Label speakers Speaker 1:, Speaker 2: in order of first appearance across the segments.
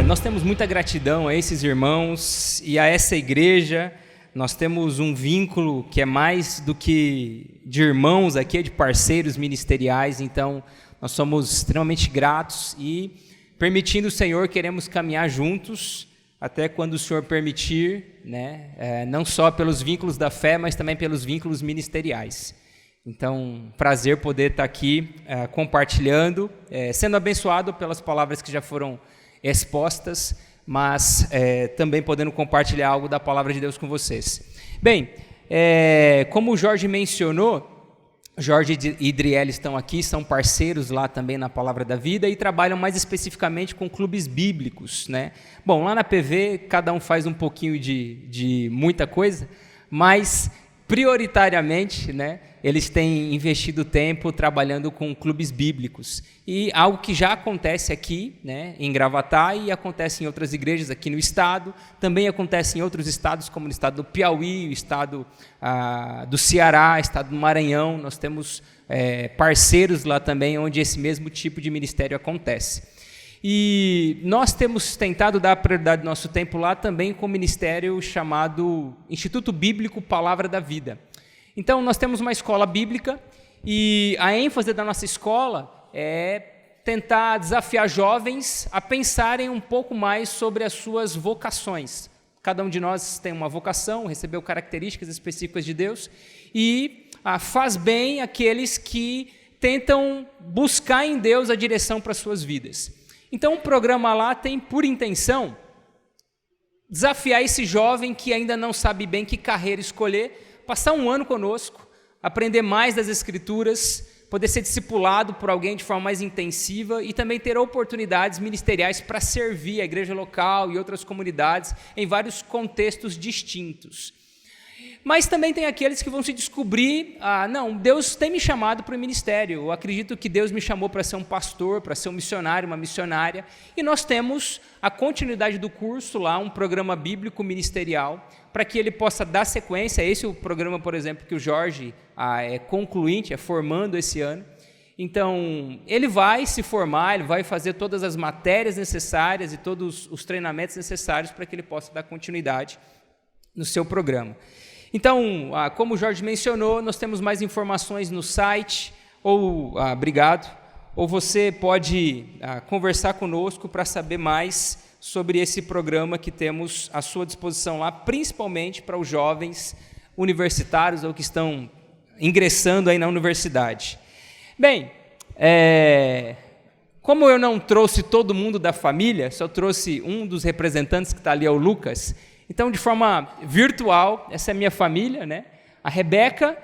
Speaker 1: Nós temos muita gratidão a esses irmãos e a essa igreja. Nós temos um vínculo que é mais do que de irmãos aqui, é de parceiros ministeriais. Então, nós somos extremamente gratos e, permitindo o Senhor, queremos caminhar juntos até quando o Senhor permitir, né? Não só pelos vínculos da fé, mas também pelos vínculos ministeriais. Então, prazer poder estar aqui compartilhando, sendo abençoado pelas palavras que já foram expostas, mas também podendo compartilhar algo da palavra de Deus com vocês. Bem, como o Jorge mencionou, Jorge e Idriele estão aqui, são parceiros lá também na Palavra da Vida e trabalham mais especificamente com clubes bíblicos, né? Bom, lá na PV cada um faz um pouquinho de muita coisa, mas prioritariamente, né, eles têm investido tempo trabalhando com clubes bíblicos. E algo que já acontece aqui, né, em Gravatá, e acontece em outras igrejas aqui no estado, também acontece em outros estados, como no estado do Piauí, o estado do Ceará, estado do Maranhão. Nós temos parceiros lá também, onde esse mesmo tipo de ministério acontece. E nós temos tentado dar prioridade do nosso tempo lá também com o ministério chamado Instituto Bíblico Palavra da Vida. Então, nós temos uma escola bíblica e a ênfase da nossa escola é tentar desafiar jovens a pensarem um pouco mais sobre as suas vocações. Cada um de nós tem uma vocação, recebeu características específicas de Deus e faz bem aqueles que tentam buscar em Deus a direção para as suas vidas. Então, o programa lá tem por intenção desafiar esse jovem que ainda não sabe bem que carreira escolher, passar um ano conosco, aprender mais das Escrituras, poder ser discipulado por alguém de forma mais intensiva e também ter oportunidades ministeriais para servir a igreja local e outras comunidades em vários contextos distintos. Mas também tem aqueles que vão se descobrir, não, Deus tem me chamado para o ministério, eu acredito que Deus me chamou para ser um pastor, para ser um missionário, uma missionária, e nós temos a continuidade do curso lá, um programa bíblico ministerial, para que ele possa dar sequência. Esse é o programa, por exemplo, que o Jorge é concluinte, é formando esse ano. Então, ele vai se formar, ele vai fazer todas as matérias necessárias e todos os treinamentos necessários para que ele possa dar continuidade no seu programa. Então, como o Jorge mencionou, nós temos mais informações no site, obrigado, ou você pode conversar conosco para saber mais sobre esse programa que temos à sua disposição lá, principalmente para os jovens universitários ou que estão ingressando aí na universidade. Bem, como eu não trouxe todo mundo da família, só trouxe um dos representantes que está ali, é o Lucas. Então, de forma virtual, essa é a minha família, né? A Rebeca,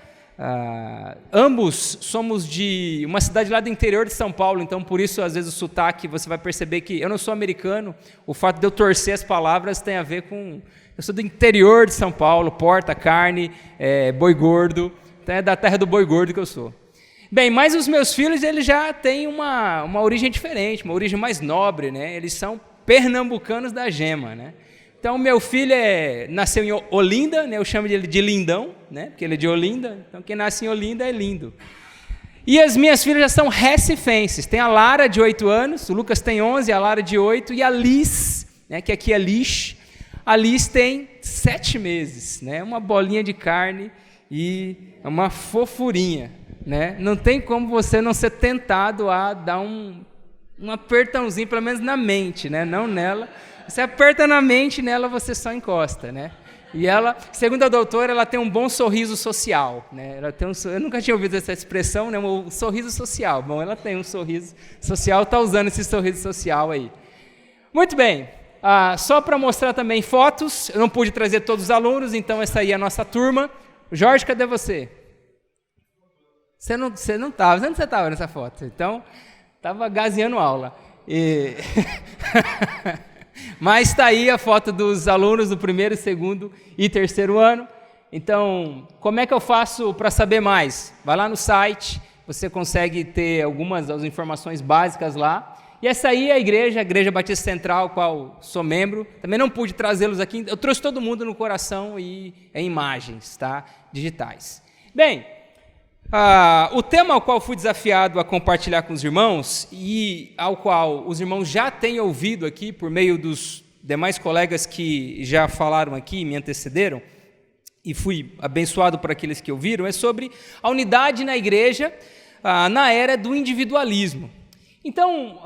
Speaker 1: ambos somos de uma cidade lá do interior de São Paulo, então por isso, às vezes, o sotaque, você vai perceber que eu não sou americano, o fato de eu torcer as palavras tem a ver com... Eu sou do interior de São Paulo, porta, carne, boi gordo, então é da terra do boi gordo que eu sou. Bem, mas os meus filhos, eles já têm uma origem diferente, uma origem mais nobre, né? Eles são pernambucanos da gema, né? Então, meu filho nasceu em Olinda, né? Eu chamo ele de Lindão, né? Porque ele é de Olinda, então quem nasce em Olinda é lindo. E as minhas filhas já são recifenses, tem a Lara de 8 anos, o Lucas tem 11, a Lara de 8, e a Liz, né? Que aqui é Liz, a Liz tem 7 meses, né? Uma bolinha de carne e uma fofurinha, né? Não tem como você não ser tentado a dar um apertãozinho, pelo menos na mente, né? Não nela. Você aperta na mente, nela você só encosta, né? E ela, segundo a doutora, ela tem um bom sorriso social, né? Ela tem eu nunca tinha ouvido essa expressão, né? Um sorriso social. Bom, ela tem um sorriso social, está usando esse sorriso social aí. Muito bem. Só para mostrar também fotos, eu não pude trazer todos os alunos, então essa aí é a nossa turma. Jorge, cadê você? Você não estava. Onde você estava nessa foto? Então, estava gazeando aula. Mas está aí a foto dos alunos do 1º, 2º e 3º ano. Então, como é que eu faço para saber mais? Vai lá no site, você consegue ter algumas das informações básicas lá. E essa aí é a Igreja Batista Central, qual sou membro. Também não pude trazê-los aqui, eu trouxe todo mundo no coração e em imagens, tá? Digitais. Bem, O tema ao qual fui desafiado a compartilhar com os irmãos e ao qual os irmãos já têm ouvido aqui por meio dos demais colegas que já falaram aqui e me antecederam, e fui abençoado por aqueles que ouviram, é sobre a unidade na igreja na era do individualismo. Então,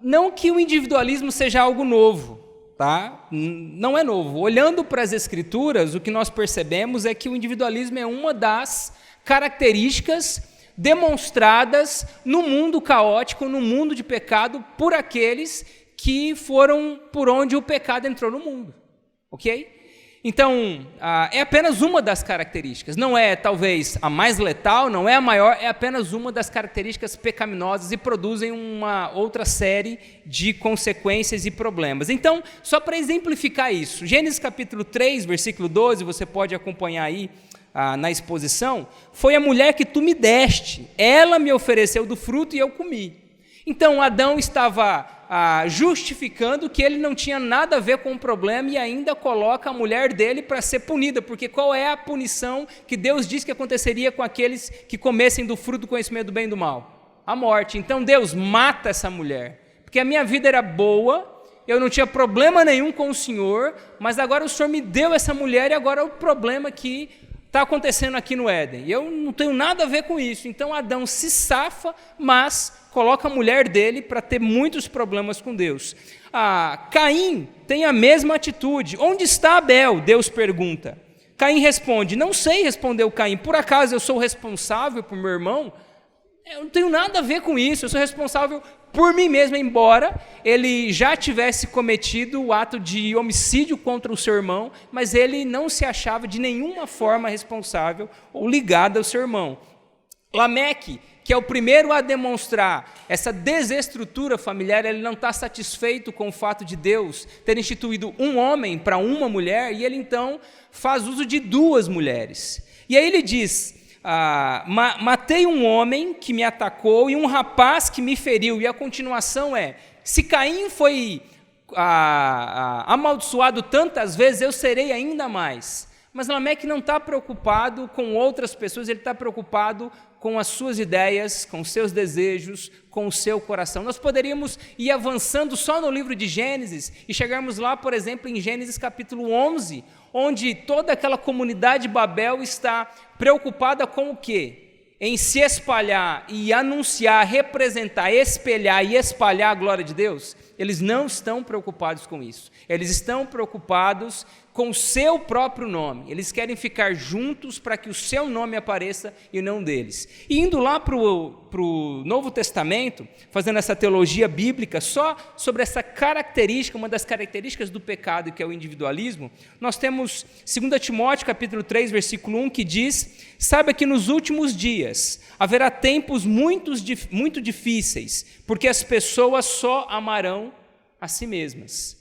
Speaker 1: não que o individualismo seja algo novo, tá? Não é novo. Olhando para as Escrituras, o que nós percebemos é que o individualismo é uma das características demonstradas no mundo caótico, no mundo de pecado, por aqueles que foram por onde o pecado entrou no mundo, ok? Então, é apenas uma das características, não é talvez a mais letal, não é a maior, é apenas uma das características pecaminosas e produzem uma outra série de consequências e problemas. Então, só para exemplificar isso, Gênesis capítulo 3, versículo 12, você pode acompanhar aí na exposição, foi a mulher que tu me deste, ela me ofereceu do fruto e eu comi. Então, Adão estava justificando que ele não tinha nada a ver com o problema e ainda coloca a mulher dele para ser punida, porque qual é a punição que Deus disse que aconteceria com aqueles que comessem do fruto do conhecimento do bem e do mal? A morte. Então Deus mata essa mulher, porque a minha vida era boa, eu não tinha problema nenhum com o Senhor, mas agora o Senhor me deu essa mulher e agora o problema que está acontecendo aqui no Éden. Eu não tenho nada a ver com isso. Então Adão se safa, mas coloca a mulher dele para ter muitos problemas com Deus. Caim tem a mesma atitude. Onde está Abel? Deus pergunta. Caim responde, não sei, respondeu Caim. Por acaso eu sou responsável por meu irmão? Eu não tenho nada a ver com isso. Eu sou responsável por mim mesmo, embora ele já tivesse cometido o ato de homicídio contra o seu irmão, mas ele não se achava de nenhuma forma responsável ou ligado ao seu irmão. Lameque, que é o primeiro a demonstrar essa desestrutura familiar, ele não está satisfeito com o fato de Deus ter instituído um homem para uma mulher, e ele então faz uso de duas mulheres. E aí ele diz, matei um homem que me atacou e um rapaz que me feriu. E a continuação é, se Caim foi amaldiçoado tantas vezes, eu serei ainda mais. Mas Lameque não está preocupado com outras pessoas, ele está preocupado com as suas ideias, com os seus desejos, com o seu coração. Nós poderíamos ir avançando só no livro de Gênesis e chegarmos lá, por exemplo, em Gênesis capítulo 11, onde toda aquela comunidade de Babel está preocupada com o quê? Em se espalhar e anunciar, representar, espelhar e espalhar a glória de Deus. Eles não estão preocupados com isso. Eles estão preocupados com o seu próprio nome. Eles querem ficar juntos para que o seu nome apareça e não deles. E indo lá para o Novo Testamento, fazendo essa teologia bíblica só sobre essa característica, uma das características do pecado, que é o individualismo, nós temos 2 Timóteo capítulo 3, versículo 1, que diz, saiba que nos últimos dias haverá tempos muito difíceis, porque as pessoas só amarão a si mesmas.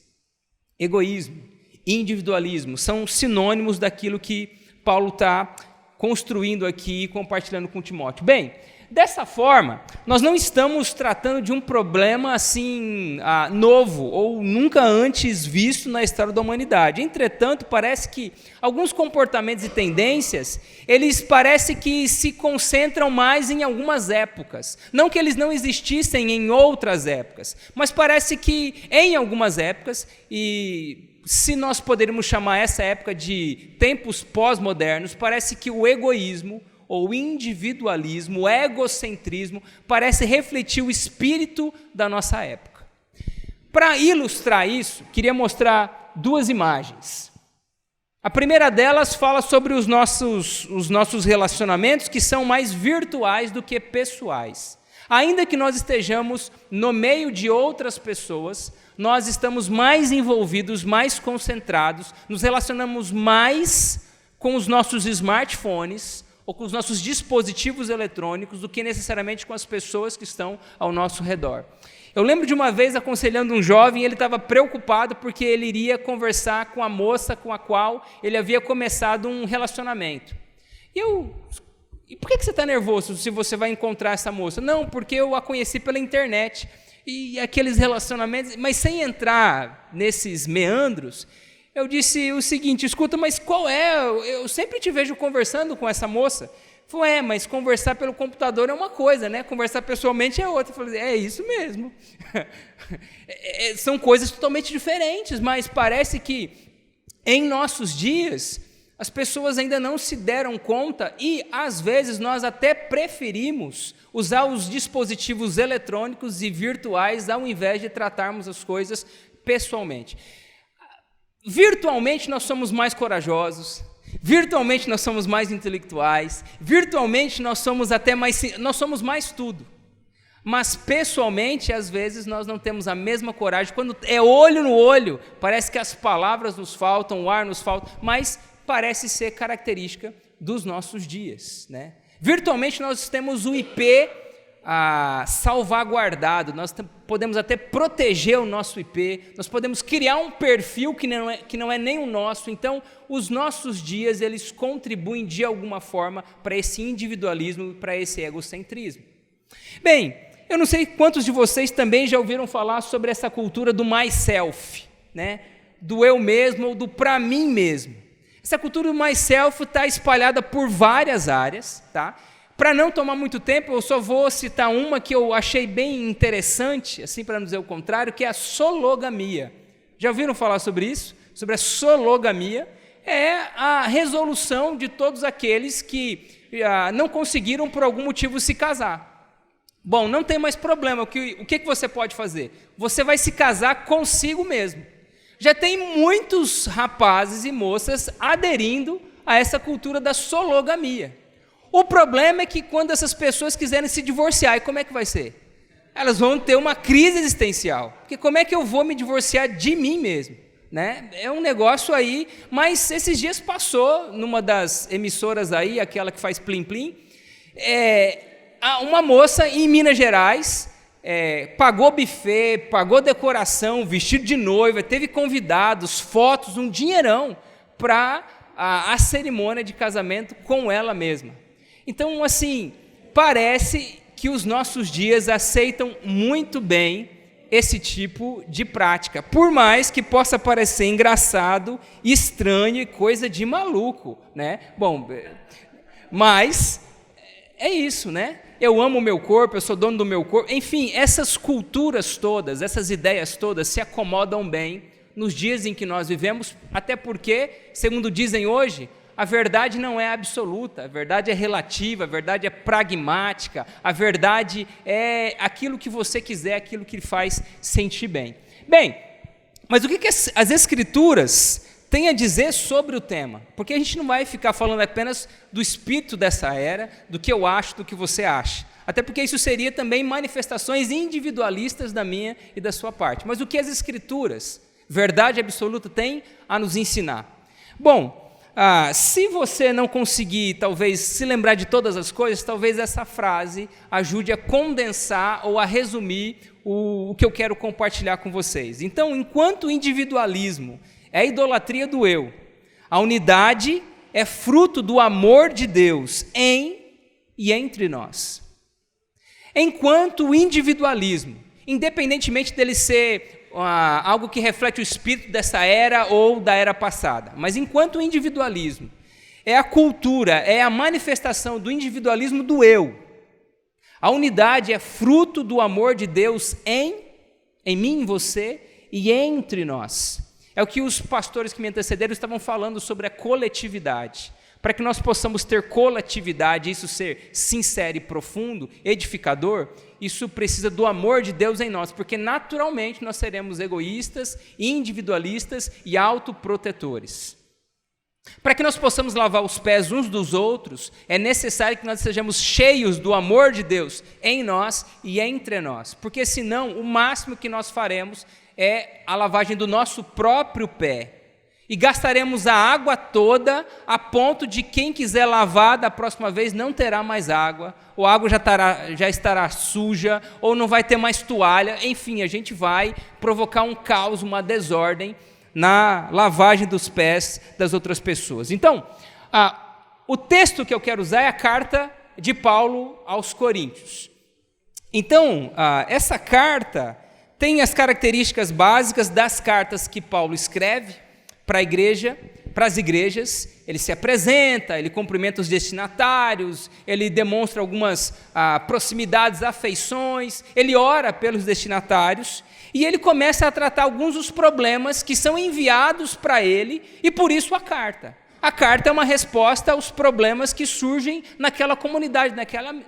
Speaker 1: Egoísmo, individualismo, são sinônimos daquilo que Paulo está construindo aqui e compartilhando com Timóteo. Bem, dessa forma, nós não estamos tratando de um problema assim novo ou nunca antes visto na história da humanidade. Entretanto, parece que alguns comportamentos e tendências, eles parecem que se concentram mais em algumas épocas. Não que eles não existissem em outras épocas, mas parece que em algumas épocas, e se nós poderíamos chamar essa época de tempos pós-modernos, parece que o egoísmo, ou o individualismo, o egocentrismo, parece refletir o espírito da nossa época. Para ilustrar isso, queria mostrar duas imagens. A primeira delas fala sobre os nossos relacionamentos, que são mais virtuais do que pessoais. Ainda que nós estejamos no meio de outras pessoas, nós estamos mais envolvidos, mais concentrados, nos relacionamos mais com os nossos smartphones ou com os nossos dispositivos eletrônicos do que necessariamente com as pessoas que estão ao nosso redor. Eu lembro de uma vez aconselhando um jovem, ele estava preocupado porque ele iria conversar com a moça com a qual ele havia começado um relacionamento. E por que você está nervoso se você vai encontrar essa moça? Não, porque eu a conheci pela internet. E aqueles relacionamentos, mas sem entrar nesses meandros, eu disse o seguinte, escuta, mas qual é? Eu sempre te vejo conversando com essa moça. Falei, mas conversar pelo computador é uma coisa, né? Conversar pessoalmente é outra. Eu falei, é isso mesmo. São coisas totalmente diferentes, mas parece que em nossos dias as pessoas ainda não se deram conta e, às vezes, nós até preferimos usar os dispositivos eletrônicos e virtuais ao invés de tratarmos as coisas pessoalmente. Virtualmente nós somos mais corajosos, virtualmente nós somos mais intelectuais, virtualmente nós somos mais tudo. Mas pessoalmente, às vezes, nós não temos a mesma coragem. Quando é olho no olho, parece que as palavras nos faltam, o ar nos falta, mas parece ser característica dos nossos dias, né? Virtualmente nós temos o IP salvaguardado, nós podemos até proteger o nosso IP, nós podemos criar um perfil que não é nem o nosso. Então, os nossos dias, eles contribuem de alguma forma para esse individualismo, para esse egocentrismo. Bem, eu não sei quantos de vocês também já ouviram falar sobre essa cultura do myself, né? Do eu mesmo ou do para mim mesmo. Essa cultura do myself está espalhada por várias áreas, tá? Para não tomar muito tempo, eu só vou citar uma que eu achei bem interessante, assim para não dizer o contrário, que é a sologamia. Já ouviram falar sobre isso? Sobre a sologamia? É a resolução de todos aqueles que não conseguiram por algum motivo se casar. Bom, não tem mais problema, o que você pode fazer? Você vai se casar consigo mesmo. Já tem muitos rapazes e moças aderindo a essa cultura da sologamia. O problema é que quando essas pessoas quiserem se divorciar, e como é que vai ser? Elas vão ter uma crise existencial, porque como é que eu vou me divorciar de mim mesmo? Né? É um negócio aí, mas esses dias passou, numa das emissoras aí, aquela que faz plim-plim, uma moça em Minas Gerais, pagou buffet, pagou decoração, vestido de noiva, teve convidados, fotos, um dinheirão para a cerimônia de casamento com ela mesma. Então, assim, parece que os nossos dias aceitam muito bem esse tipo de prática, por mais que possa parecer engraçado, estranho e coisa de maluco, né? Bom, mas é isso, né? Eu amo o meu corpo, eu sou dono do meu corpo. Enfim, essas culturas todas, essas ideias todas se acomodam bem nos dias em que nós vivemos, até porque, segundo dizem hoje, a verdade não é absoluta, a verdade é relativa, a verdade é pragmática, a verdade é aquilo que você quiser, aquilo que lhe faz sentir bem. Bem, mas o que as Escrituras têm a dizer sobre o tema? Porque a gente não vai ficar falando apenas do espírito dessa era, do que eu acho, do que você acha. Até porque isso seria também manifestações individualistas da minha e da sua parte. Mas o que as Escrituras, verdade absoluta, têm a nos ensinar? Bom, se você não conseguir, talvez, se lembrar de todas as coisas, talvez essa frase ajude a condensar ou a resumir o que eu quero compartilhar com vocês. Então, enquanto o individualismo é a idolatria do eu, a unidade é fruto do amor de Deus em e entre nós. Enquanto o individualismo, independentemente dele ser algo que reflete o espírito dessa era ou da era passada, mas enquanto o individualismo é a cultura, é a manifestação do individualismo do eu, a unidade é fruto do amor de Deus em mim, em você e entre nós. É o que os pastores que me antecederam estavam falando sobre a coletividade. Para que nós possamos ter coletividade, isso ser sincero e profundo, edificador, isso precisa do amor de Deus em nós, porque naturalmente nós seremos egoístas, individualistas e autoprotetores. Para que nós possamos lavar os pés uns dos outros, é necessário que nós sejamos cheios do amor de Deus em nós e entre nós, porque senão o máximo que nós faremos é a lavagem do nosso próprio pé. E gastaremos a água toda a ponto de quem quiser lavar da próxima vez não terá mais água, ou a água já estará suja, ou não vai ter mais toalha. Enfim, a gente vai provocar um caos, uma desordem na lavagem dos pés das outras pessoas. Então, o texto que eu quero usar é a carta de Paulo aos Coríntios. Então, essa carta tem as características básicas das cartas que Paulo escreve para a igreja para as igrejas, ele se apresenta, ele cumprimenta os destinatários, ele demonstra algumas proximidades, afeições, ele ora pelos destinatários, e ele começa a tratar alguns dos problemas que são enviados para ele, e por isso a carta. A carta é uma resposta aos problemas que surgem naquela comunidade,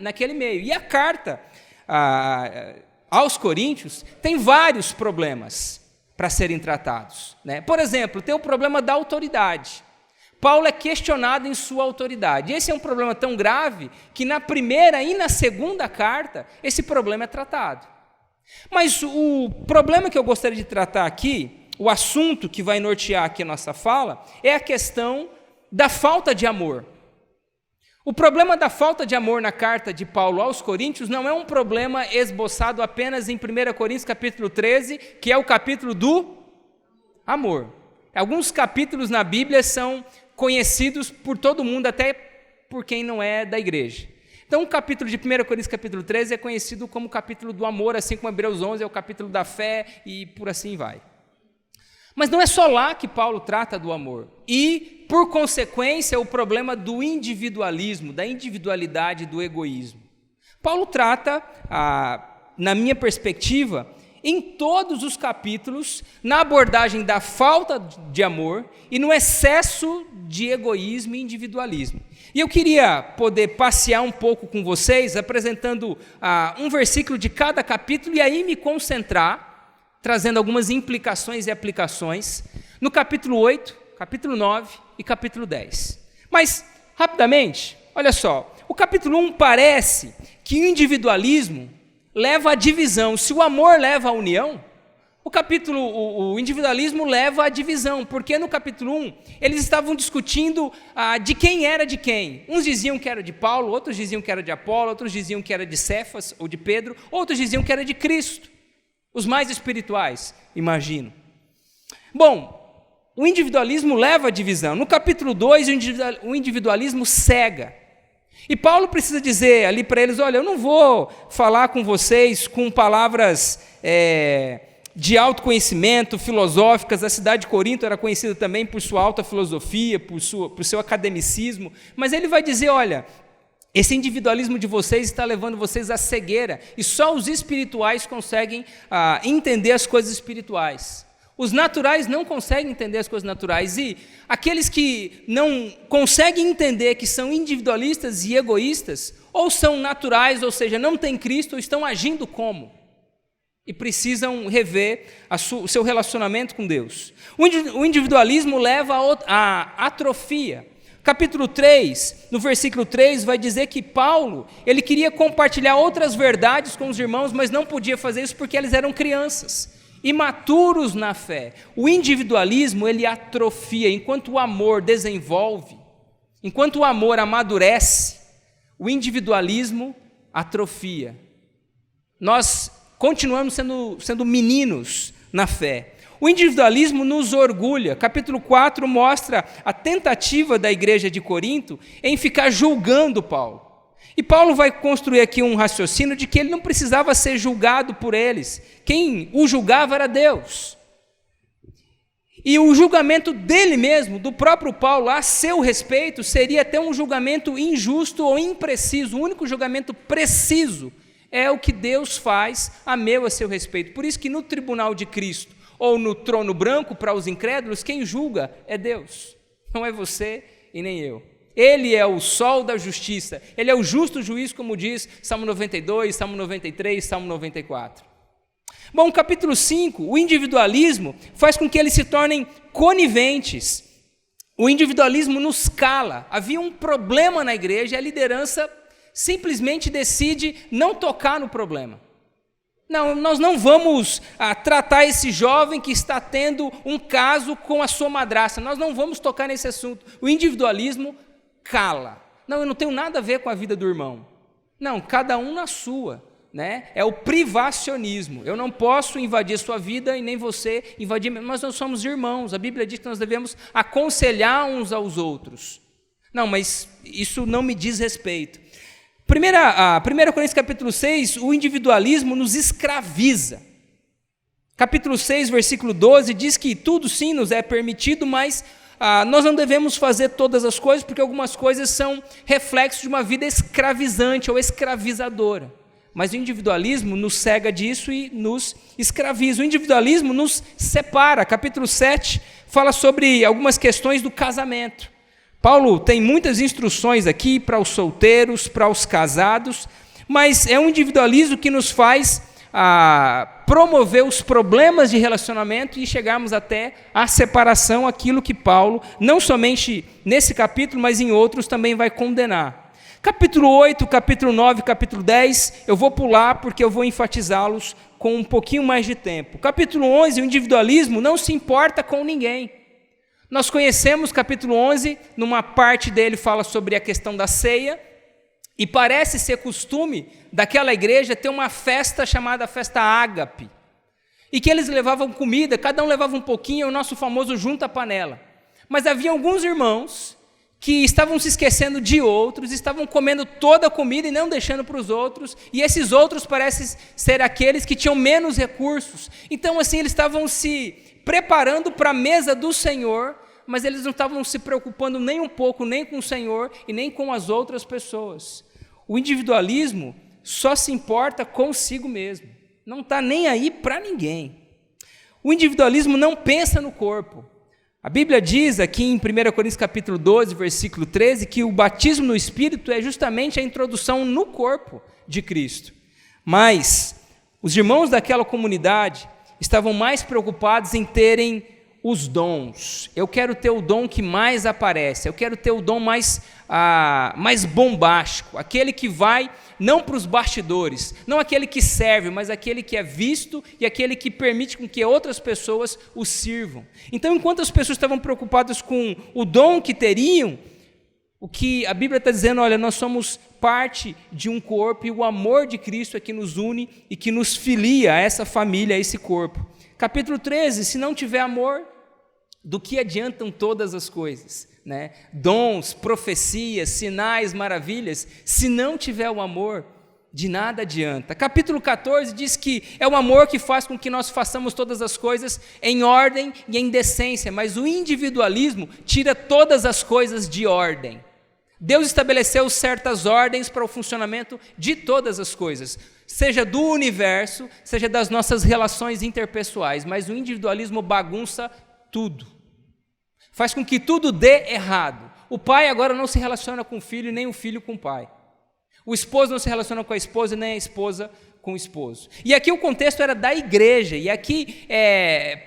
Speaker 1: naquele meio. E a carta aos Coríntios tem vários problemas para serem tratados, né? Por exemplo, tem o problema da autoridade. Paulo é questionado em sua autoridade. Esse é um problema tão grave que na primeira e na segunda carta, esse problema é tratado. Mas o problema que eu gostaria de tratar aqui, o assunto que vai nortear aqui a nossa fala, é a questão da falta de amor. O problema da falta de amor na carta de Paulo aos Coríntios não é um problema esboçado apenas em 1 Coríntios capítulo 13, que é o capítulo do amor. Alguns capítulos na Bíblia são conhecidos por todo mundo, até por quem não é da igreja. Então, o capítulo de 1 Coríntios capítulo 13 é conhecido como o capítulo do amor, assim como Hebreus 11 é o capítulo da fé e por assim vai. Mas não é só lá que Paulo trata do amor. E, por consequência, o problema do individualismo, da individualidade, do egoísmo. Paulo trata, na minha perspectiva, em todos os capítulos, na abordagem da falta de amor e no excesso de egoísmo e individualismo. E eu queria poder passear um pouco com vocês, apresentando um versículo de cada capítulo e aí me concentrar, trazendo algumas implicações e aplicações, no capítulo 8, capítulo 9 e capítulo 10. Mas, rapidamente, olha só, o capítulo 1 parece que o individualismo leva à divisão. Se o amor leva à união, o individualismo leva à divisão, porque no capítulo 1 eles estavam discutindo de quem era de quem. Uns diziam que era de Paulo, outros diziam que era de Apolo, outros diziam que era de Cefas ou de Pedro, outros diziam que era de Cristo. Os mais espirituais, imagino. Bom, o individualismo leva à divisão. No capítulo 2, o individualismo cega. E Paulo precisa dizer ali para eles, olha, eu não vou falar com vocês com palavras de autoconhecimento, filosóficas. A cidade de Corinto era conhecida também por sua alta filosofia, por seu academicismo. Mas ele vai dizer, olha, esse individualismo de vocês está levando vocês à cegueira, e só os espirituais conseguem entender as coisas espirituais. Os naturais não conseguem entender as coisas naturais, e aqueles que não conseguem entender que são individualistas e egoístas, ou são naturais, ou seja, não têm Cristo, ou estão agindo como, e precisam rever o seu relacionamento com Deus. O individualismo leva à atrofia. Capítulo 3, no versículo 3, vai dizer que Paulo, ele queria compartilhar outras verdades com os irmãos, mas não podia fazer isso porque eles eram crianças, imaturos na fé. O individualismo, ele atrofia, enquanto o amor desenvolve, enquanto o amor amadurece, o individualismo atrofia. Nós continuamos sendo meninos na fé. O individualismo nos orgulha. Capítulo 4 mostra a tentativa da igreja de Corinto em ficar julgando Paulo. E Paulo vai construir aqui um raciocínio de que ele não precisava ser julgado por eles. Quem o julgava era Deus. E o julgamento dele mesmo, do próprio Paulo, a seu respeito, seria até um julgamento injusto ou impreciso. O único julgamento preciso é o que Deus faz a meu, a seu respeito. Por isso que no tribunal de Cristo, ou no trono branco para os incrédulos, quem julga é Deus, não é você e nem eu. Ele é o sol da justiça, ele é o justo juiz, como diz Salmo 92, Salmo 93, Salmo 94. Bom, capítulo 5, o individualismo faz com que eles se tornem coniventes. O individualismo nos cala. Havia um problema na igreja e a liderança simplesmente decide não tocar no problema. Não, nós não vamos tratar esse jovem que está tendo um caso com a sua madrasta. Nós não vamos tocar nesse assunto. O individualismo cala. Não, eu não tenho nada a ver com a vida do irmão. Não, cada um na sua, né? É o privacionismo. Eu não posso invadir a sua vida e nem você invadir, mas nós somos irmãos. A Bíblia diz que nós devemos aconselhar uns aos outros. Não, mas isso não me diz respeito. 1 Coríntios capítulo 6, o individualismo nos escraviza. Capítulo 6, versículo 12, diz que tudo sim nos é permitido, mas nós não devemos fazer todas as coisas, porque algumas coisas são reflexos de uma vida escravizante ou escravizadora. Mas o individualismo nos cega disso e nos escraviza. O individualismo nos separa. Capítulo 7 fala sobre algumas questões do casamento. Paulo tem muitas instruções aqui para os solteiros, para os casados, mas é um individualismo que nos faz promover os problemas de relacionamento e chegarmos até a separação, aquilo que Paulo, não somente nesse capítulo, mas em outros também vai condenar. Capítulo 8, capítulo 9, capítulo 10, eu vou pular porque eu vou enfatizá-los com um pouquinho mais de tempo. Capítulo 11, o individualismo não se importa com ninguém. Nós conhecemos capítulo 11, numa parte dele fala sobre a questão da ceia, e parece ser costume daquela igreja ter uma festa chamada festa ágape, e que eles levavam comida, cada um levava um pouquinho, é o nosso famoso junta panela. Mas havia alguns irmãos que estavam se esquecendo de outros, estavam comendo toda a comida e não deixando para os outros, e esses outros parecem ser aqueles que tinham menos recursos. Então, assim, eles estavam se preparando para a mesa do Senhor, mas eles não estavam se preocupando nem um pouco, nem com o Senhor e nem com as outras pessoas. O individualismo só se importa consigo mesmo, não está nem aí para ninguém. O individualismo não pensa no corpo. A Bíblia diz aqui em 1 Coríntios capítulo 12, versículo 13, que o batismo no Espírito é justamente a introdução no corpo de Cristo. Mas os irmãos daquela comunidade estavam mais preocupados em terem os dons. Eu quero ter o dom que mais aparece, eu quero ter o dom mais bombástico, aquele que vai não para os bastidores, não aquele que serve, mas aquele que é visto e aquele que permite com que outras pessoas o sirvam. Então, enquanto as pessoas estavam preocupadas com o dom que teriam, o que a Bíblia está dizendo, olha, nós somos parte de um corpo e o amor de Cristo é que nos une e que nos filia a essa família, a esse corpo. Capítulo 13, se não tiver amor, do que adiantam todas as coisas, né? Dons, profecias, sinais, maravilhas, se não tiver o amor, de nada adianta. Capítulo 14 diz que é o amor que faz com que nós façamos todas as coisas em ordem e em decência, mas o individualismo tira todas as coisas de ordem. Deus estabeleceu certas ordens para o funcionamento de todas as coisas, seja do universo, seja das nossas relações interpessoais, mas o individualismo bagunça tudo. Faz com que tudo dê errado. O pai agora não se relaciona com o filho, nem o filho com o pai. O esposo não se relaciona com a esposa, nem a esposa com o esposo. E aqui o contexto era da igreja, e aqui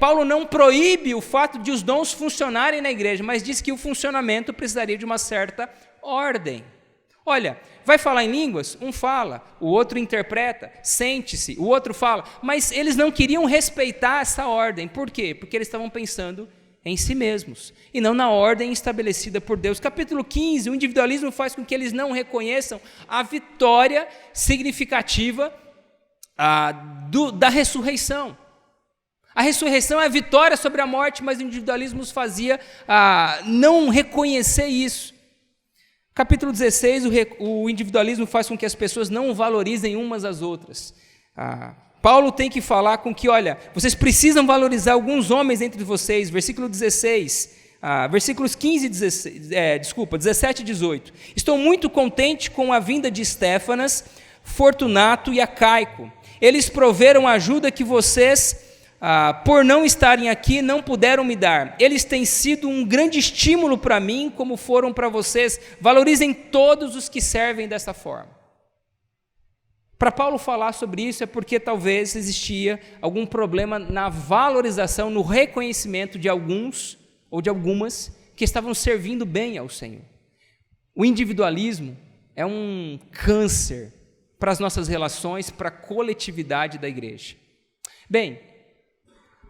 Speaker 1: Paulo não proíbe o fato de os dons funcionarem na igreja, mas diz que o funcionamento precisaria de uma certa ordem. Olha, vai falar em línguas? Um fala, o outro interpreta, sente-se, o outro fala, mas eles não queriam respeitar essa ordem. Por quê? Porque eles estavam pensando em si mesmos, e não na ordem estabelecida por Deus. Capítulo 15, o individualismo faz com que eles não reconheçam a vitória significativa da ressurreição. A ressurreição é a vitória sobre a morte, mas o individualismo os fazia não reconhecer isso. Capítulo 16, o individualismo faz com que as pessoas não valorizem umas às outras. Paulo tem que falar com que, olha, vocês precisam valorizar alguns homens entre vocês, versículo 16, versículos 17 e 18. Estou muito contente com a vinda de Estéfanas, Fortunato e Acaico. Eles proveram a ajuda que vocês, por não estarem aqui, não puderam me dar. Eles têm sido um grande estímulo para mim, como foram para vocês. Valorizem todos os que servem dessa forma. Para Paulo falar sobre isso é porque talvez existia algum problema na valorização, no reconhecimento de alguns ou de algumas que estavam servindo bem ao Senhor. O individualismo é um câncer para as nossas relações, para a coletividade da igreja. Bem,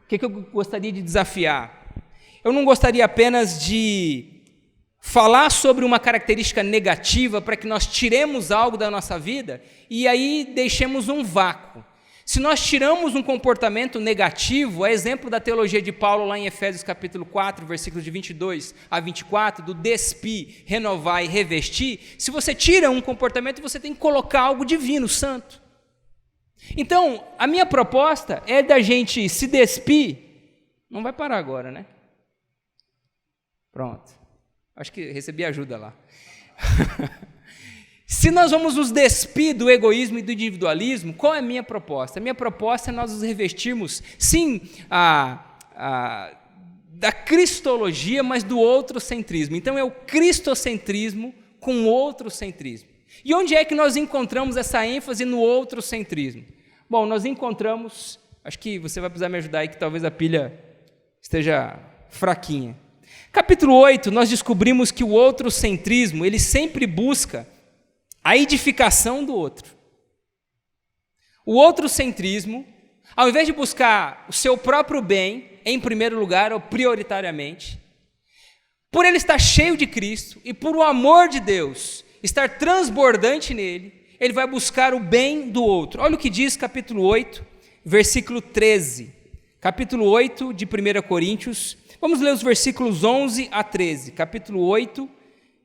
Speaker 1: o que eu gostaria de desafiar? Eu não gostaria apenas de falar sobre uma característica negativa para que nós tiremos algo da nossa vida e aí deixemos um vácuo. Se nós tiramos um comportamento negativo, é exemplo da teologia de Paulo lá em Efésios capítulo 4, versículos de 22 a 24, do despir, renovar e revestir. Se você tira um comportamento, você tem que colocar algo divino, santo. Então, a minha proposta é da gente se despir, não vai parar agora, né? Pronto. Acho que recebi ajuda lá. Se nós vamos nos despir do egoísmo e do individualismo, qual é a minha proposta? A minha proposta é nós nos revestirmos, sim, da cristologia, mas do outrocentrismo. Então é o cristocentrismo com o outrocentrismo. E onde é que nós encontramos essa ênfase no outrocentrismo? Bom, nós encontramos, acho que você vai precisar me ajudar aí, que talvez a pilha esteja fraquinha. Capítulo 8, nós descobrimos que o outrocentrismo, ele sempre busca a edificação do outro. O outrocentrismo, ao invés de buscar o seu próprio bem, em primeiro lugar ou prioritariamente, por ele estar cheio de Cristo e por o amor de Deus estar transbordante nele, ele vai buscar o bem do outro. Olha o que diz capítulo 8, versículo 13. Capítulo 8 de 1 Coríntios, vamos ler os versículos 11 a 13. Capítulo 8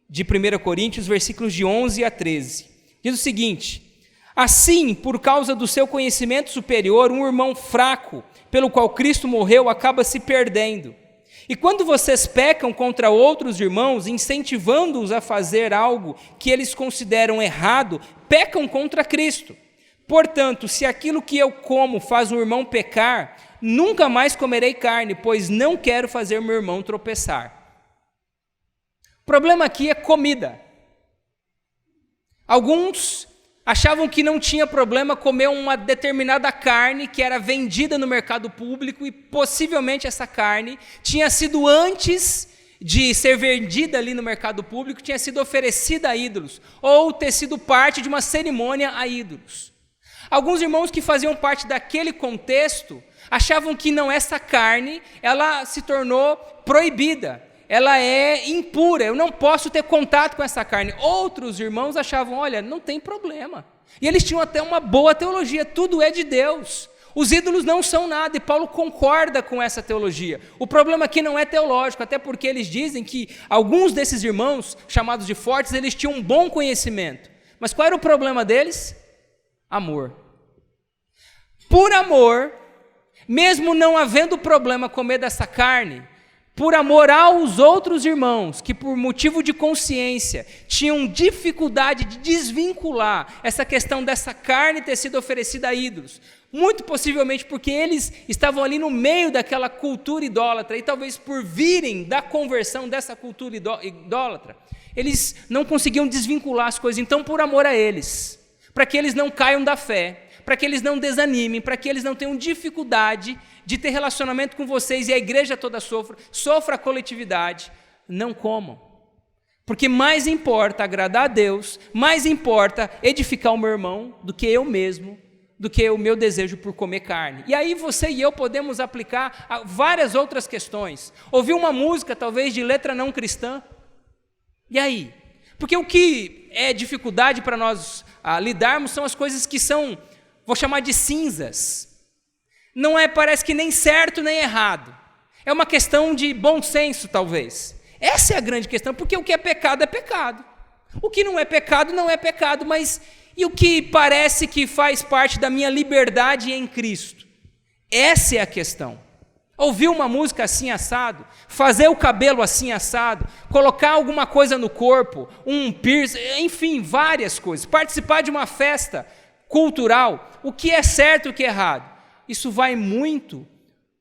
Speaker 1: de 1 Coríntios, versículos de 11 a 13. Diz o seguinte: assim, por causa do seu conhecimento superior, um irmão fraco, pelo qual Cristo morreu, acaba se perdendo. E quando vocês pecam contra outros irmãos, incentivando-os a fazer algo que eles consideram errado, pecam contra Cristo. Portanto, se aquilo que eu como faz um irmão pecar, nunca mais comerei carne, pois não quero fazer meu irmão tropeçar. O problema aqui é comida. Alguns achavam que não tinha problema comer uma determinada carne que era vendida no mercado público e possivelmente essa carne tinha sido, antes de ser vendida ali no mercado público, tinha sido oferecida a ídolos ou ter sido parte de uma cerimônia a ídolos. Alguns irmãos que faziam parte daquele contexto achavam que não, essa carne, ela se tornou proibida. Ela é impura, eu não posso ter contato com essa carne. Outros irmãos achavam, olha, não tem problema. E eles tinham até uma boa teologia, tudo é de Deus. Os ídolos não são nada, e Paulo concorda com essa teologia. O problema aqui não é teológico, até porque eles dizem que alguns desses irmãos, chamados de fortes, eles tinham um bom conhecimento. Mas qual era o problema deles? Amor. Por amor, mesmo não havendo problema comer dessa carne, por amor aos outros irmãos, que por motivo de consciência tinham dificuldade de desvincular essa questão dessa carne ter sido oferecida a ídolos, muito possivelmente porque eles estavam ali no meio daquela cultura idólatra, e talvez por virem da conversão dessa cultura idólatra, eles não conseguiam desvincular as coisas. Então, por amor a eles, para que eles não caiam da fé, para que eles não desanimem, para que eles não tenham dificuldade de ter relacionamento com vocês e a igreja toda sofra a coletividade, não comam. Porque mais importa agradar a Deus, mais importa edificar o meu irmão do que eu mesmo, do que o meu desejo por comer carne. E aí você e eu podemos aplicar a várias outras questões. Ouvir uma música, talvez, de letra não cristã. E aí? Porque o que é dificuldade para nós lidarmos são as coisas que são, vou chamar de cinzas. Não é, parece que nem certo nem errado. É uma questão de bom senso, talvez. Essa é a grande questão, porque o que é pecado é pecado. O que não é pecado, não é pecado, mas e o que parece que faz parte da minha liberdade em Cristo? Essa é a questão. Ouvir uma música assim assado, fazer o cabelo assim assado, colocar alguma coisa no corpo, um piercing, enfim, várias coisas. Participar de uma festa cultural, o que é certo e o que é errado. Isso vai muito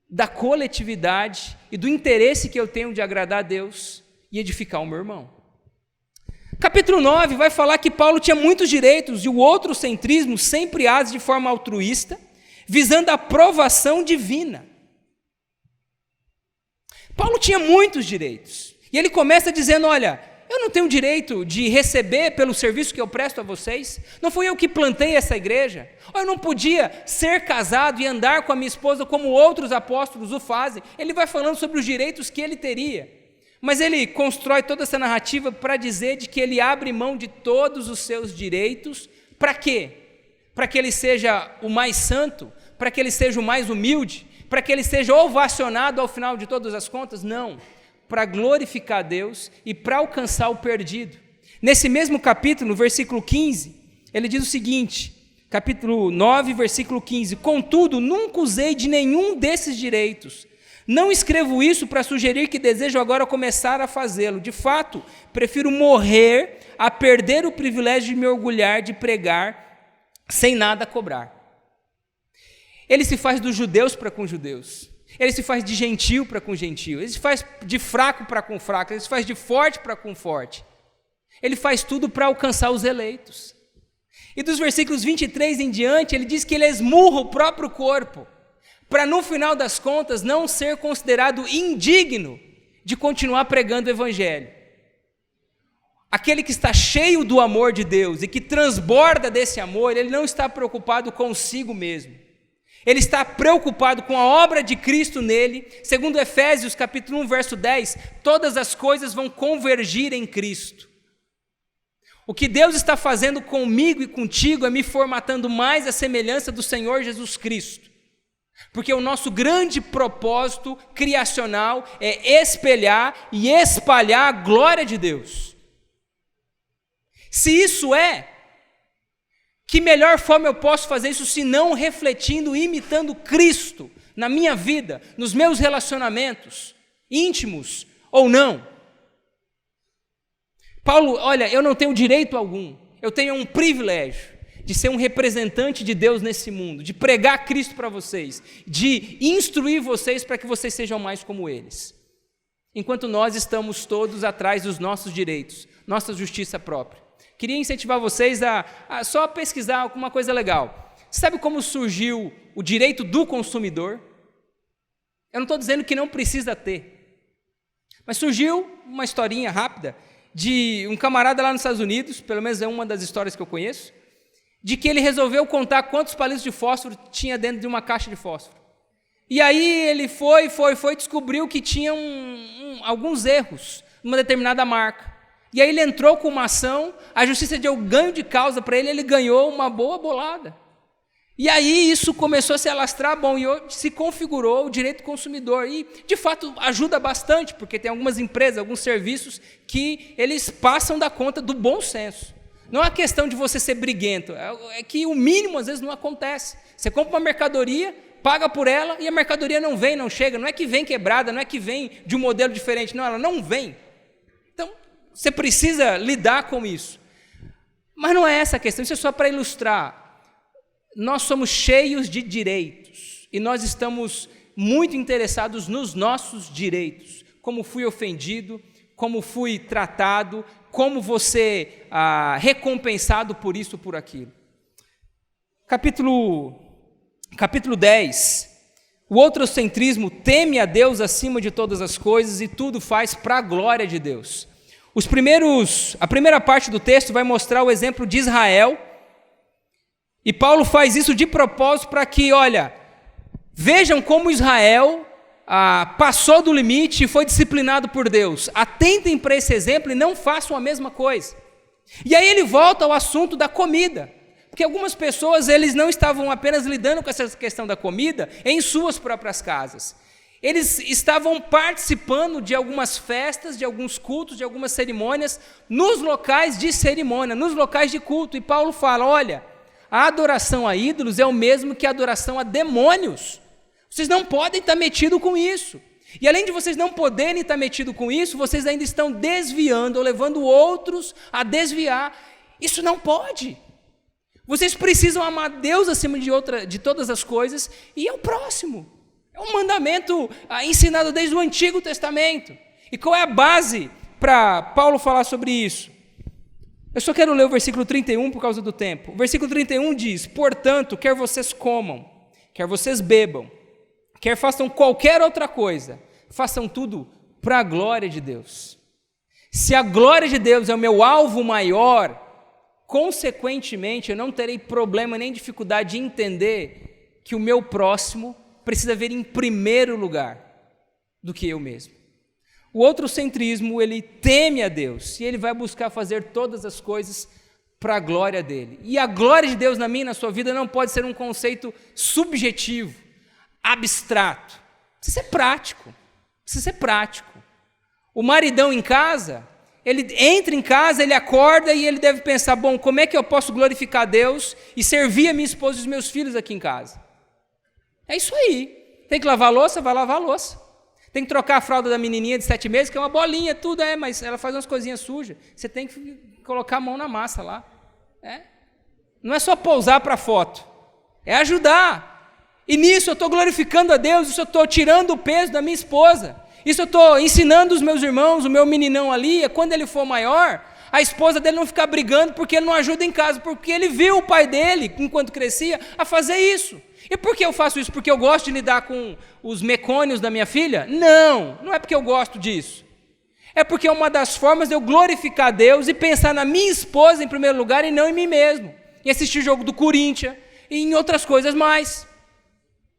Speaker 1: da coletividade e do interesse que eu tenho de agradar a Deus e edificar o meu irmão. Capítulo 9 vai falar que Paulo tinha muitos direitos e o outrocentrismo sempre age de forma altruísta, visando a aprovação divina. Paulo tinha muitos direitos. E ele começa dizendo, olha, eu não tenho direito de receber pelo serviço que eu presto a vocês. Não fui eu que plantei essa igreja. Ou eu não podia ser casado e andar com a minha esposa como outros apóstolos o fazem. Ele vai falando sobre os direitos que ele teria. Mas ele constrói toda essa narrativa para dizer de que ele abre mão de todos os seus direitos. Para quê? Para que ele seja o mais santo? Para que ele seja o mais humilde? Para que ele seja ovacionado ao final de todas as contas? Não. Para glorificar a Deus e para alcançar o perdido. Nesse mesmo capítulo, no versículo 15, ele diz o seguinte, capítulo 9, versículo 15, contudo, nunca usei de nenhum desses direitos, Não escrevo isso para sugerir que desejo agora começar a fazê-lo. De fato, prefiro morrer a perder o privilégio de me orgulhar de pregar sem nada cobrar. Ele se faz dos judeus para com judeus. Ele se faz de gentil para com gentil. Ele se faz de fraco para com fraco. Ele se faz de forte para com forte. Ele faz tudo para alcançar os eleitos. E dos versículos 23 em diante, ele diz que ele esmurra o próprio corpo, para no final das contas não ser considerado indigno de continuar pregando o evangelho. Aquele que está cheio do amor de Deus e que transborda desse amor, ele não está preocupado consigo mesmo. Ele está preocupado com a obra de Cristo nele. Segundo Efésios capítulo 1, verso 10, todas as coisas vão convergir em Cristo. O que Deus está fazendo comigo e contigo é me formatando mais à semelhança do Senhor Jesus Cristo. Porque o nosso grande propósito criacional é espelhar e espalhar a glória de Deus. Se isso é, que melhor forma eu posso fazer isso se não refletindo e imitando Cristo na minha vida, nos meus relacionamentos, íntimos ou não? Paulo, olha, eu não tenho direito algum, eu tenho um privilégio de ser um representante de Deus nesse mundo, de pregar Cristo para vocês, de instruir vocês para que vocês sejam mais como eles. Enquanto nós estamos todos atrás dos nossos direitos, nossa justiça própria. Queria incentivar vocês a só pesquisar alguma coisa legal. Sabe como surgiu o direito do consumidor? Eu não estou dizendo que não precisa ter, mas surgiu uma historinha rápida de um camarada lá nos Estados Unidos, pelo menos é uma das histórias que eu conheço, de que ele resolveu contar quantos palitos de fósforo tinha dentro de uma caixa de fósforo. E aí ele foi, descobriu que tinha alguns erros numa determinada marca. E aí ele entrou com uma ação, a justiça deu ganho de causa para ele, ele ganhou uma boa bolada. E aí isso começou a se alastrar, e se configurou o direito do consumidor. E, de fato, ajuda bastante, porque tem algumas empresas, alguns serviços que eles passam da conta do bom senso. Não é questão de você ser briguento, é que o mínimo às vezes não acontece. Você compra uma mercadoria, paga por ela e a mercadoria não vem, não chega. Não é que vem quebrada, não é que vem de um modelo diferente, não, ela não vem. Então, você precisa lidar com isso. Mas não é essa a questão, isso é só para ilustrar. Nós somos cheios de direitos e nós estamos muito interessados nos nossos direitos. Como fui ofendido, como fui tratado, como você recompensado por isso ou por aquilo. Capítulo 10. O outrocentrismo teme a Deus acima de todas as coisas e tudo faz para a glória de Deus. A primeira parte do texto vai mostrar o exemplo de Israel, e Paulo faz isso de propósito para que, olha, vejam como Israel passou do limite e foi disciplinado por Deus. Atentem para esse exemplo e não façam a mesma coisa. E aí ele volta ao assunto da comida, porque algumas pessoas eles não estavam apenas lidando com essa questão da comida em suas próprias casas. Eles estavam participando de algumas festas, de alguns cultos, de algumas cerimônias, nos locais de cerimônia, nos locais de culto. E Paulo fala, olha, a adoração a ídolos é o mesmo que a adoração a demônios. Vocês não podem estar metidos com isso. E além de vocês não poderem estar metidos com isso, vocês ainda estão desviando ou levando outros a desviar. Isso não pode. Vocês precisam amar Deus acima de todas as coisas e é o próximo. É um mandamento ensinado desde o Antigo Testamento. E qual é a base para Paulo falar sobre isso? Eu só quero ler o versículo 31 por causa do tempo. O versículo 31 diz, portanto, quer vocês comam, quer vocês bebam, quer façam qualquer outra coisa, façam tudo para a glória de Deus. Se a glória de Deus é o meu alvo maior, consequentemente eu não terei problema nem dificuldade de entender que o meu próximo precisa vir em primeiro lugar do que eu mesmo. O outrocentrismo, ele teme a Deus e ele vai buscar fazer todas as coisas para a glória dele. E a glória de Deus na minha e na sua vida não pode ser um conceito subjetivo, abstrato. Precisa ser prático. O maridão em casa, ele entra em casa, ele acorda e ele deve pensar, bom, como é que eu posso glorificar a Deus e servir a minha esposa e os meus filhos aqui em casa? É isso aí. Tem que lavar a louça? Vai lavar a louça. Tem que trocar a fralda da menininha de 7 meses, que é uma bolinha, tudo mas ela faz umas coisinhas sujas. Você tem que colocar a mão na massa lá. Não é só pousar para foto, é ajudar. E nisso eu estou glorificando a Deus, isso eu estou tirando o peso da minha esposa. Isso eu estou ensinando os meus irmãos, o meu meninão ali, quando ele for maior, a esposa dele não ficar brigando porque ele não ajuda em casa, porque ele viu o pai dele, enquanto crescia, a fazer isso. E por que eu faço isso? Porque eu gosto de lidar com os mecônios da minha filha? Não é porque eu gosto disso. É porque é uma das formas de eu glorificar a Deus e pensar na minha esposa em primeiro lugar e não em mim mesmo. Em assistir jogo do Corinthians e em outras coisas mais.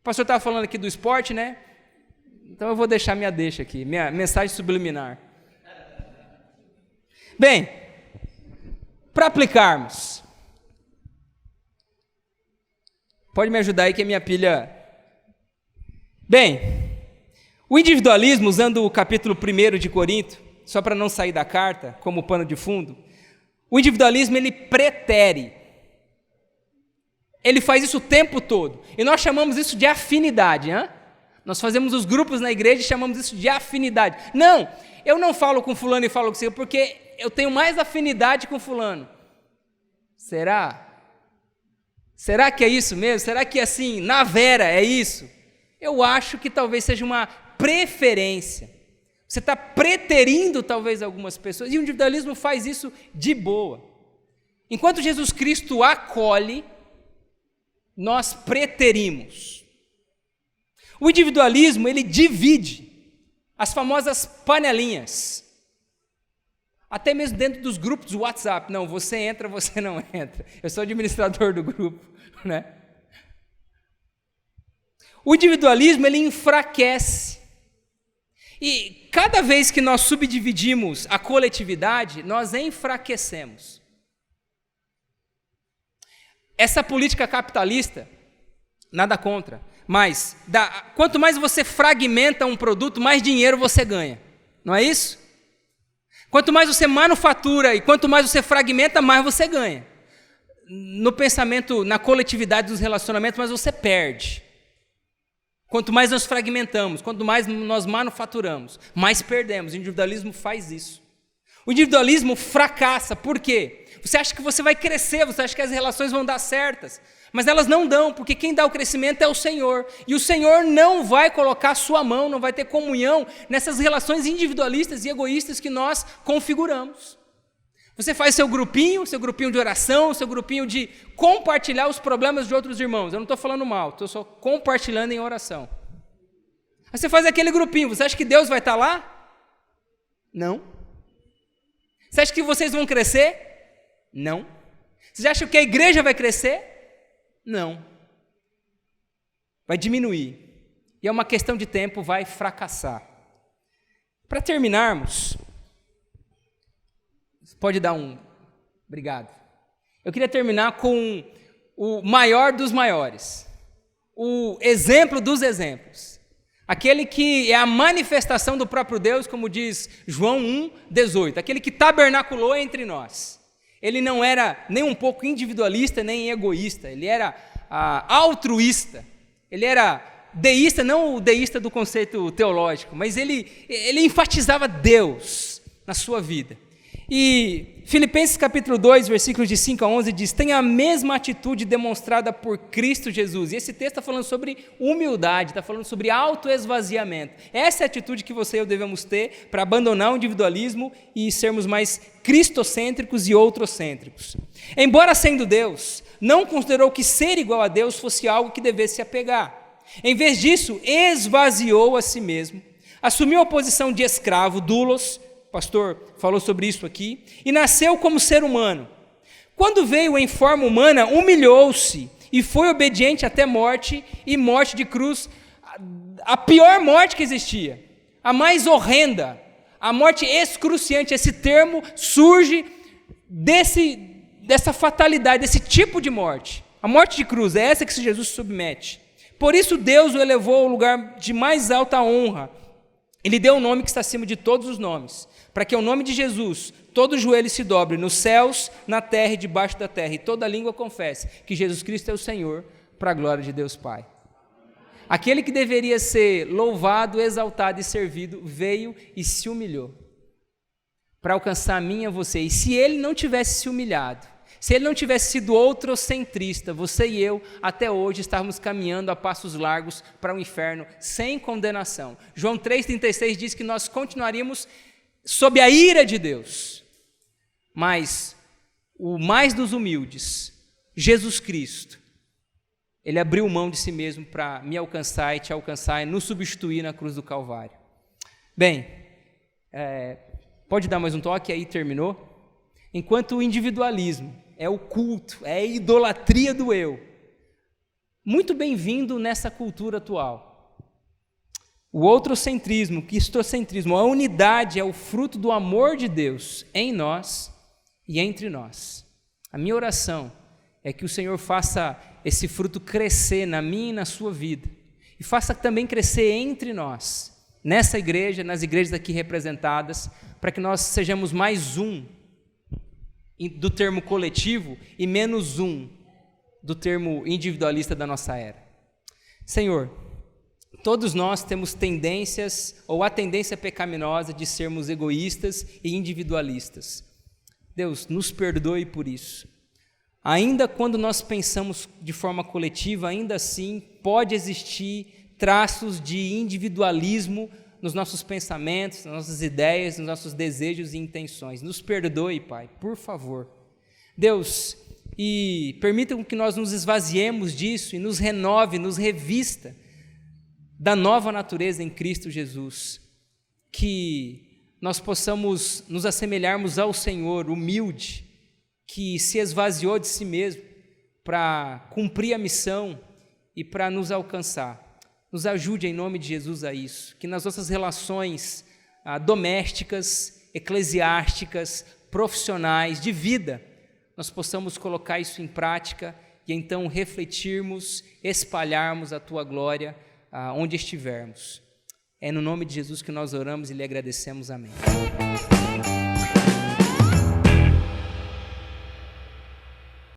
Speaker 1: O pastor estava falando aqui do esporte, né? Então eu vou deixar minha deixa aqui, minha mensagem subliminar. Bem, para aplicarmos, pode me ajudar aí que a minha pilha... Bem, o individualismo, usando o capítulo 1 de Corinto, só para não sair da carta, como pano de fundo, o individualismo ele pretere. Ele faz isso o tempo todo. E nós chamamos isso de afinidade. Nós fazemos os grupos na igreja e chamamos isso de afinidade. Não, eu não falo com fulano e falo com você, porque eu tenho mais afinidade com fulano. Será? Será que é isso mesmo? Será que assim, na vera é isso? Eu acho que talvez seja uma preferência. Você está preterindo talvez algumas pessoas. E o individualismo faz isso de boa. Enquanto Jesus Cristo acolhe, nós preterimos. O individualismo, ele divide as famosas panelinhas. Até mesmo dentro dos grupos do WhatsApp. Não, você entra, você não entra. Eu sou administrador do grupo, né? O individualismo, ele enfraquece. E cada vez que nós subdividimos a coletividade, nós enfraquecemos. Essa política capitalista, nada contra, mas quanto mais você fragmenta um produto, mais dinheiro você ganha. Não é isso? Quanto mais você manufatura e quanto mais você fragmenta, mais você ganha. No pensamento, na coletividade dos relacionamentos, mais você perde. Quanto mais nós fragmentamos, quanto mais nós manufaturamos, mais perdemos. O individualismo faz isso. O individualismo fracassa. Por quê? Você acha que você vai crescer, você acha que as relações vão dar certas, mas elas não dão, porque quem dá o crescimento é o Senhor. E o Senhor não vai colocar a sua mão, não vai ter comunhão nessas relações individualistas e egoístas que nós configuramos. Você faz seu grupinho de oração, seu grupinho de compartilhar os problemas de outros irmãos. Eu não estou falando mal, estou só compartilhando em oração. Aí você faz aquele grupinho, você acha que Deus vai estar lá? Não. Você acha que vocês vão crescer? Não. Você acha que a igreja vai crescer? Não. Vai diminuir. E é uma questão de tempo, vai fracassar. Para terminarmos, pode dar um... Obrigado. Eu queria terminar com o maior dos maiores. O exemplo dos exemplos. Aquele que é a manifestação do próprio Deus, como diz João 1,18. Aquele que tabernaculou entre nós. Ele não era nem um pouco individualista, nem egoísta. Ele era altruísta. Ele era deísta, não o deísta do conceito teológico, mas ele enfatizava Deus na sua vida. E Filipenses capítulo 2, versículos de 5 a 11 diz: tenha a mesma atitude demonstrada por Cristo Jesus. E esse texto está falando sobre humildade, está falando sobre autoesvaziamento. Essa é a atitude que você e eu devemos ter para abandonar o individualismo e sermos mais cristocêntricos e outrocêntricos. Embora sendo Deus, não considerou que ser igual a Deus fosse algo que devesse se apegar. Em vez disso, esvaziou a si mesmo, assumiu a posição de escravo, doulos, o pastor falou sobre isso aqui, e nasceu como ser humano. Quando veio em forma humana, humilhou-se e foi obediente até morte, e morte de cruz, a pior morte que existia, a mais horrenda, a morte excruciante. Esse termo surge dessa fatalidade, desse tipo de morte. A morte de cruz é essa que Jesus se submete. Por isso Deus o elevou ao lugar de mais alta honra. Ele deu o nome que está acima de todos os nomes, para que ao nome de Jesus todo joelho se dobre nos céus, na terra e debaixo da terra, e toda língua confesse que Jesus Cristo é o Senhor, para a glória de Deus Pai. Aquele que deveria ser louvado, exaltado e servido, veio e se humilhou para alcançar a mim e a você. E se ele não tivesse se humilhado, se ele não tivesse sido outrocentrista, você e eu, até hoje, estávamos caminhando a passos largos para o inferno, sem condenação. João 3,36 diz que nós continuaríamos sob a ira de Deus. Mas o mais dos humildes, Jesus Cristo, ele abriu mão de si mesmo para me alcançar e te alcançar e nos substituir na cruz do Calvário. Bem, pode dar mais um toque aí, terminou? Enquanto o individualismo é o culto, é a idolatria do eu, muito bem-vindo nessa cultura atual. O outrocentrismo, o cristocentrismo, a unidade é o fruto do amor de Deus em nós e entre nós. A minha oração é que o Senhor faça esse fruto crescer na minha e na sua vida, e faça também crescer entre nós, nessa igreja, nas igrejas aqui representadas, para que nós sejamos mais um do termo coletivo e menos um do termo individualista da nossa era. Senhor, todos nós temos tendências, ou a tendência pecaminosa de sermos egoístas e individualistas. Deus, nos perdoe por isso. Ainda quando nós pensamos de forma coletiva, ainda assim pode existir traços de individualismo nos nossos pensamentos, nas nossas ideias, nos nossos desejos e intenções. Nos perdoe, Pai, por favor. Deus, e permita que nós nos esvaziemos disso e nos renove, nos revista da nova natureza em Cristo Jesus. Que nós possamos nos assemelharmos ao Senhor, humilde, que se esvaziou de si mesmo para cumprir a missão e para nos alcançar. Nos ajude em nome de Jesus a isso, que nas nossas relações domésticas, eclesiásticas, profissionais, de vida, nós possamos colocar isso em prática e então refletirmos, espalharmos a Tua glória onde estivermos. É no nome de Jesus que nós oramos e lhe agradecemos. Amém.